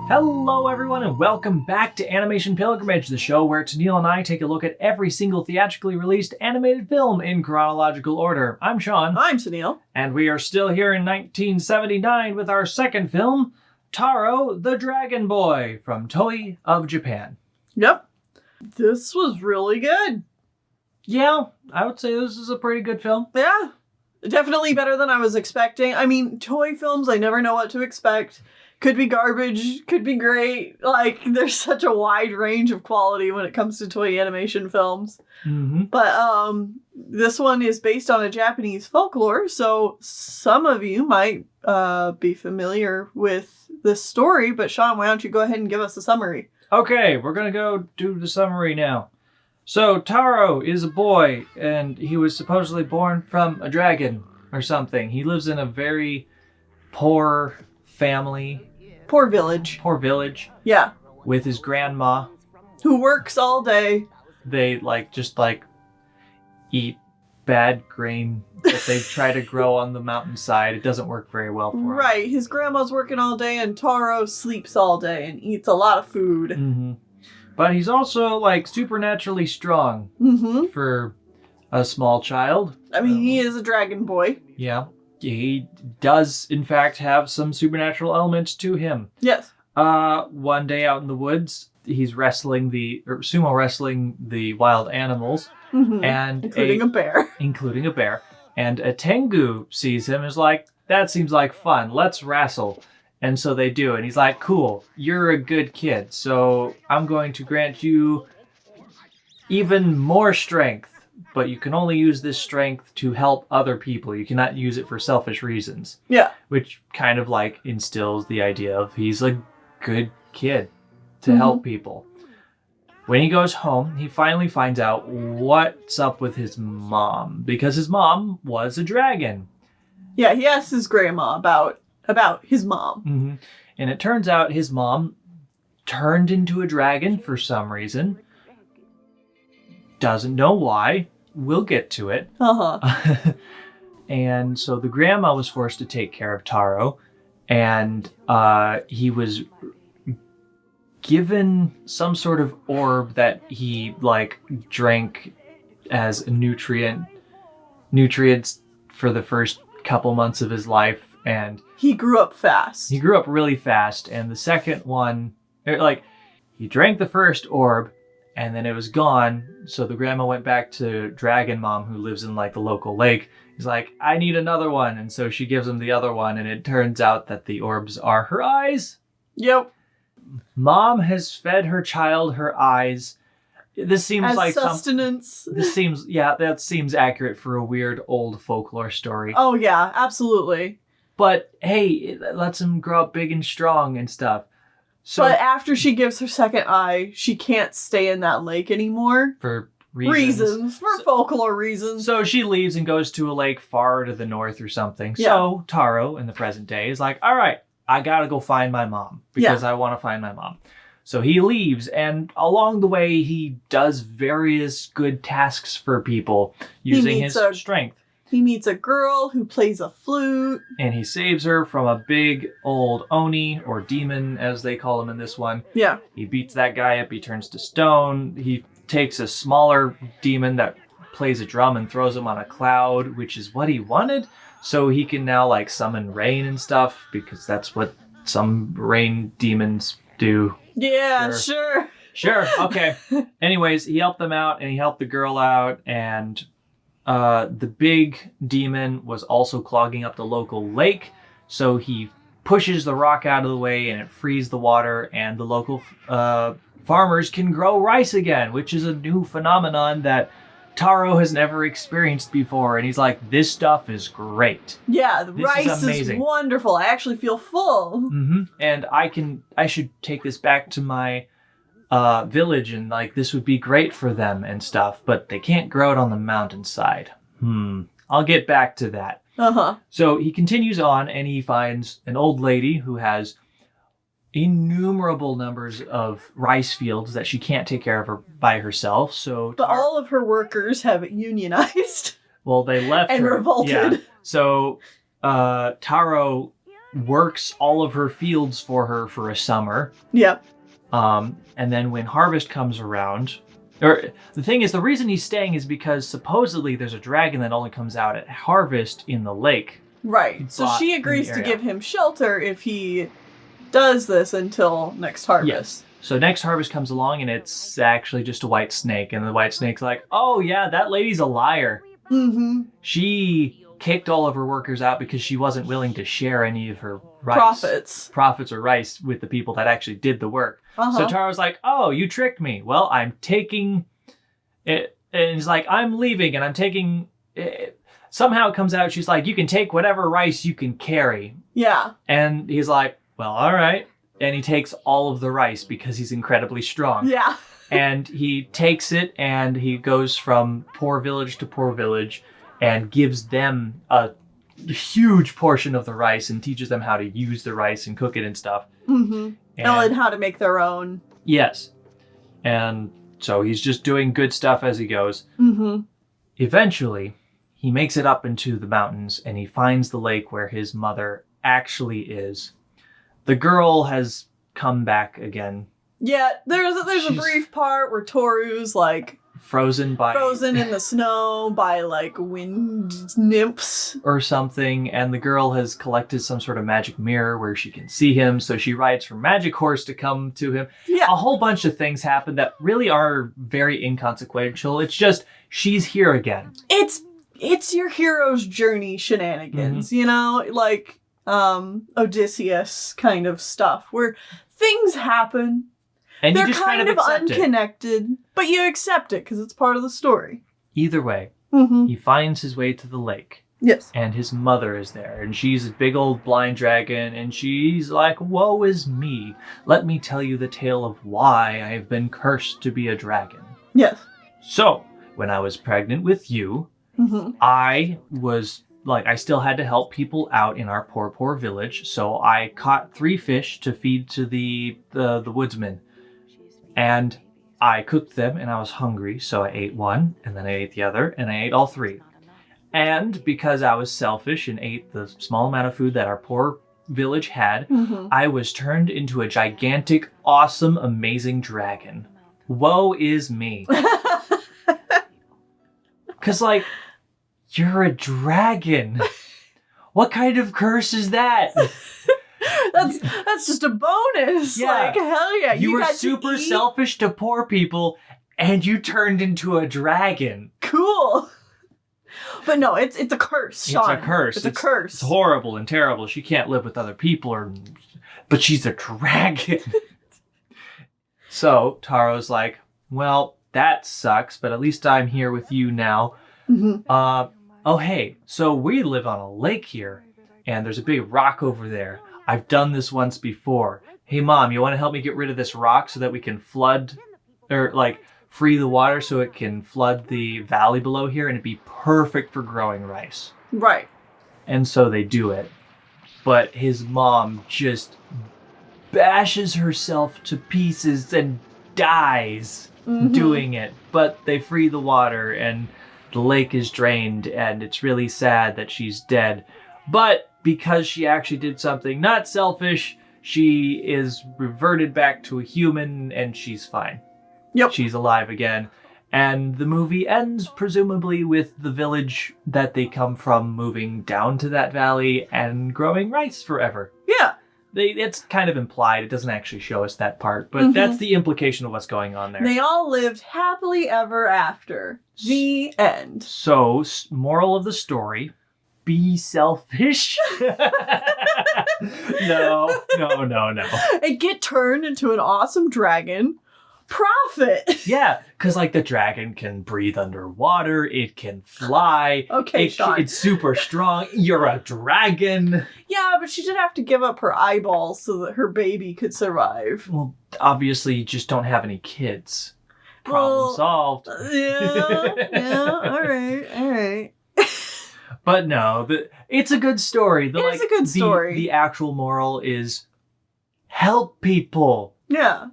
Hello everyone and welcome back to Animation Pilgrimage, the show where Tennille and I take a look at every single theatrically released animated film in chronological order. I'm Sean. I'm Tennille. And we are still here in 1979 with our second film, Taro, the Dragon Boy, from Toei of Japan. Yep. This was really good. Yeah, I would say this is a pretty good film. Yeah. Definitely better than I was expecting. I mean, Toei films, I never know what to expect. Could be garbage, could be great. Like, there's such a wide range of quality when it comes to Toei animation films. Mm-hmm. But this one is based on a Japanese folklore, so some of you might be familiar with this story. But Sean, why don't you go ahead and give us a summary? Okay, we're gonna go do the summary now. So, Taro is a boy, and he was supposedly born from a dragon or something. He lives in a very poor family. Poor village. Yeah. With his grandma. Who works all day. They just eat bad grain that they try to grow on the mountainside. It doesn't work very well for him. Right. His grandma's working all day and Taro sleeps all day and eats a lot of food. Mm-hmm. But he's also supernaturally strong for a small child. I mean, he is a dragon boy. Yeah. He does, in fact, have some supernatural elements to him. Yes. One day out in the woods, he's sumo wrestling the wild animals. Mm-hmm. And including a bear. Including a bear. And a Tengu sees him and is like, that seems like fun. Let's wrestle. And so they do. And he's like, cool, you're a good kid. So I'm going to grant you even more strength. But you can only use this strength to help other people. You cannot use it for selfish reasons. Yeah. Which kind of instills the idea of he's a good kid to help people. When he goes home, he finally finds out what's up with his mom. Because his mom was a dragon. Yeah, he asks his grandma about his mom. Mm-hmm. And it turns out his mom turned into a dragon for some reason. Doesn't know why. We'll get to it. Uh-huh. And so the grandma was forced to take care of Taro. And he was given some sort of orb that he drank as a nutrients for the first couple months of his life. And he grew up fast. He grew up really fast. And the second one, he drank the first orb. And then it was gone, so the grandma went back to Dragon Mom, who lives in the local lake. He's like, I need another one. And so she gives him the other one, and it turns out that the orbs are her eyes. Yep. Mom has fed her child her eyes. This seems as like sustenance. That seems accurate for a weird old folklore story. Oh yeah, absolutely. But hey, it lets him grow up big and strong and stuff. So, but after she gives her second eye, she can't stay in that lake anymore. For folklore reasons. So she leaves and goes to a lake far to the north or something. Yeah. So Taro, in the present day, is like, all right, I gotta go find my mom because I want to find my mom. So he leaves, and along the way, he does various good tasks for people using his strength. He meets a girl who plays a flute. And he saves her from a big old Oni, or demon, as they call him in this one. Yeah. He beats that guy up, he turns to stone. He takes a smaller demon that plays a drum and throws him on a cloud, which is what he wanted. So he can now, summon rain and stuff, because that's what some rain demons do. Yeah, sure. Sure, okay. Anyways, he helped them out, and he helped the girl out, and... the big demon was also clogging up the local lake, so he pushes the rock out of the way and it frees the water, and the local farmers can grow rice again, which is a new phenomenon that Taro has never experienced before, and he's like, this stuff is great. Yeah, the rice is wonderful. I actually feel full. Mm-hmm. And I should take this back to my village, and this would be great for them and stuff, but they can't grow it on the mountainside. I'll get back to that. So he continues on, and he finds an old lady who has innumerable numbers of rice fields that she can't take care of by herself. But all of her workers have unionized. Well, they left and her. Revolted. Yeah. So Taro works all of her fields for her for a summer. Yep. And then when harvest comes around, or the thing is, the reason he's staying is because supposedly there's a dragon that only comes out at harvest in the lake. Right. So she agrees to give him shelter if he does this until next harvest. Yes. So next harvest comes along and it's actually just a white snake. And the white snake's like, oh yeah, that lady's a liar. Mm-hmm. She kicked all of her workers out because she wasn't willing to share any of her rice. Profits or rice with the people that actually did the work. So Taro's like, oh, you tricked me. Well, I'm taking it. And he's like, I'm leaving and I'm taking it. Somehow it comes out, she's like, you can take whatever rice you can carry. Yeah. And he's like, well, all right. And he takes all of the rice because he's incredibly strong. Yeah. And he takes it and he goes from poor village to poor village and gives them a huge portion of the rice and teaches them how to use the rice and cook it and stuff. Mm-hmm. And how to make their own. Yes. And so he's just doing good stuff as he goes. Mm-hmm. Eventually, he makes it up into the mountains and he finds the lake where his mother actually is. The girl has come back again. Yeah, there's a brief part where Toru's like frozen in the snow by like wind nymphs or something, and the girl has collected some sort of magic mirror where she can see him, so she rides her magic horse to come to him. Yeah. A whole bunch of things happen that really are very inconsequential. It's just she's here again. It's your hero's journey shenanigans, you know, like Odysseus kind of stuff where things happen. And they're you just kind of unconnected, but you accept it because it's part of the story. Either way, he finds his way to the lake. Yes. And his mother is there, and she's a big old blind dragon, and she's like, woe is me. Let me tell you the tale of why I have been cursed to be a dragon. Yes. So, when I was pregnant with you, I was like, I still had to help people out in our poor village, so I caught 3 fish to feed to the woodsmen. And I cooked them, and I was hungry, so I ate one, and then I ate the other, and I ate all 3. And because I was selfish and ate the small amount of food that our poor village had, I was turned into a gigantic, awesome, amazing dragon. Woe is me. Because, like, you're a dragon. What kind of curse is that? That's just a bonus. Yeah. Like, hell yeah. You were super selfish to poor people, and you turned into a dragon. Cool. But no, it's a curse, Sean. It's a curse. It's a curse. It's horrible and terrible. She can't live with other people, but she's a dragon. So Taro's like, well, that sucks, but at least I'm here with you now. Oh, hey, so we live on a lake here, and there's a big rock over there. I've done this once before. Hey, Mom, you want to help me get rid of this rock so that we can flood, or like free the water so it can flood the valley below here and it'd be perfect for growing rice. Right. And so they do it. But his mom just bashes herself to pieces and dies doing it. But they free the water and the lake is drained and it's really sad that she's dead. But because she actually did something not selfish, she is reverted back to a human and she's fine. Yep. She's alive again. And the movie ends presumably with the village that they come from moving down to that valley and growing rice forever. Yeah. It's kind of implied. It doesn't actually show us that part, but that's the implication of what's going on there. They all lived happily ever after. The end. So, moral of the story, be selfish. No. And get turned into an awesome dragon. Profit. Yeah, because like the dragon can breathe underwater, it can fly. Okay, Sean. It's super strong. You're a dragon. Yeah, but she did have to give up her eyeballs so that her baby could survive. Well, obviously you just don't have any kids. Problem solved. Yeah, all right. But no, it's a good story. It's a good story. The actual moral is help people. Yeah.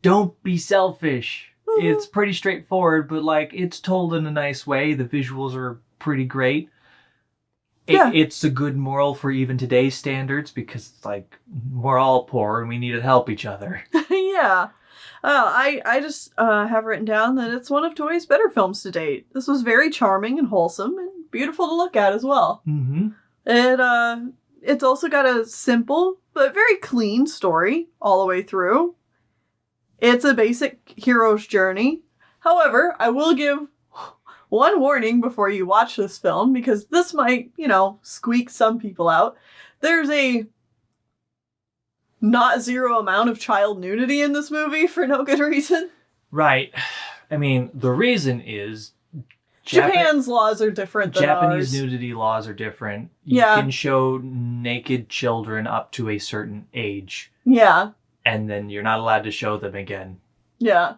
Don't be selfish. It's pretty straightforward, but like it's told in a nice way. The visuals are pretty great. It's a good moral for even today's standards because it's like we're all poor and we need to help each other. Yeah. I just have written down that it's one of Toei's better films to date. This was very charming and wholesome and beautiful to look at as well. Mm-hmm. It's also got a simple but very clean story all the way through. It's a basic hero's journey. However, I will give one warning before you watch this film, because this might, squeak some people out. There's a not zero amount of child nudity in this movie for no good reason. Right. I mean, the reason is Japan's laws are different than Japanese ours. nudity laws are different. You can show naked children up to a certain age. Yeah. And then you're not allowed to show them again. Yeah.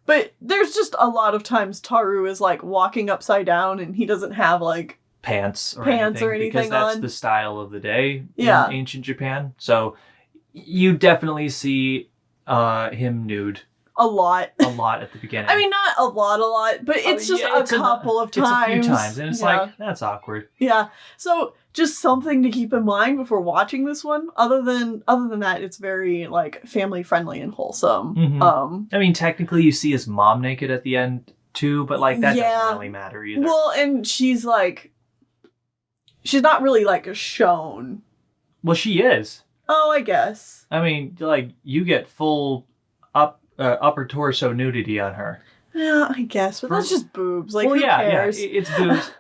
But there's just a lot of times Taro is like walking upside down and he doesn't have like pants or anything because that's on. the style of the day in Yeah. ancient Japan. So you definitely see him nude a lot at the beginning. I mean, not a lot, but it's just a couple of times. It's a few times, and it's like, that's awkward. Yeah. So just something to keep in mind before watching this one. Other than that, it's very like family friendly and wholesome. Mm-hmm. I mean, technically, you see his mom naked at the end too, but like that doesn't really matter either. Well, and she's not really like shown. Well, she is. Oh, I guess. I mean, like you get full upper torso nudity on her. Yeah, I guess, but that's just boobs. Like, who cares? Yeah, it's boobs.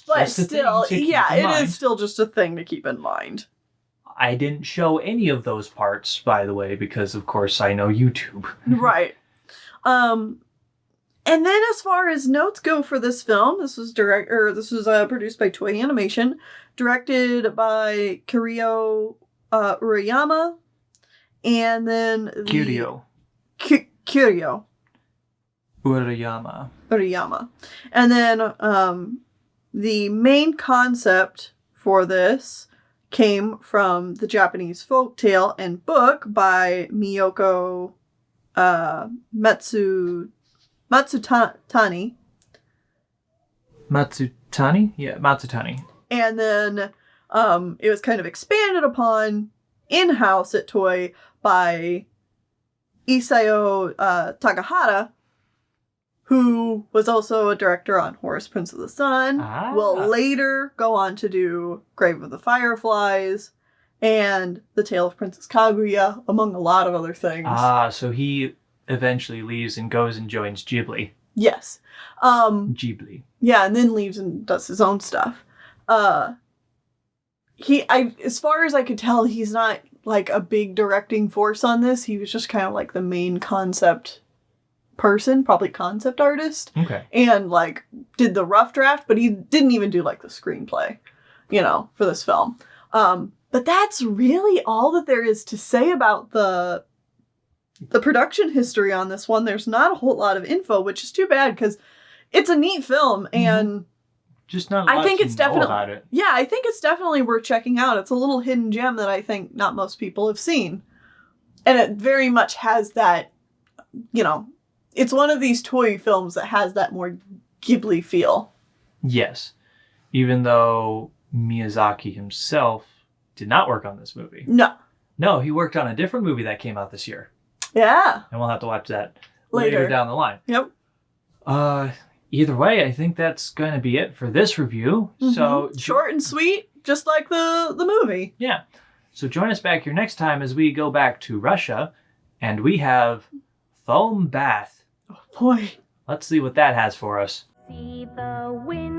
But still, it is still just a thing to keep in mind. I didn't show any of those parts, by the way, because of course I know YouTube. Right. And then as far as notes go for this film, this was produced by Toei Animation, directed by Kirio Urayama, and then Kirio. Kirio Urayama. And then the main concept for this came from the Japanese folktale and book by Miyoko Matsutani. Matsutani? Yeah, Matsutani. And then it was kind of expanded upon in-house at Toei by Isao Takahata, who was also a director on Horus, Prince of the Sun, will later go on to do Grave of the Fireflies and The Tale of Princess Kaguya, among a lot of other things. So he eventually leaves and goes and joins Ghibli. Yes. Ghibli. Yeah, and then leaves and does his own stuff. As far as I could tell, he's not like a big directing force on this. He was just kind of like the main concept person, probably concept artist. Okay. And like did the rough draft, but he didn't even do like the screenplay, for this film. But that's really all that there is to say about the production history on this one. There's not a whole lot of info, which is too bad because it's a neat film and just not a lot to know about it. Yeah, I think it's definitely worth checking out. It's a little hidden gem that I think not most people have seen. And it very much has that, it's one of these Toei films that has that more Ghibli feel. Yes. Even though Miyazaki himself did not work on this movie. No. No, he worked on a different movie that came out this year. Yeah. And we'll have to watch that later down the line. Yep. Either way, I think that's going to be it for this review. Mm-hmm. So short and sweet, just like the movie. Yeah. So join us back here next time as we go back to Russia and we have Foam Bath. Oh boy. Let's see what that has for us. See the wind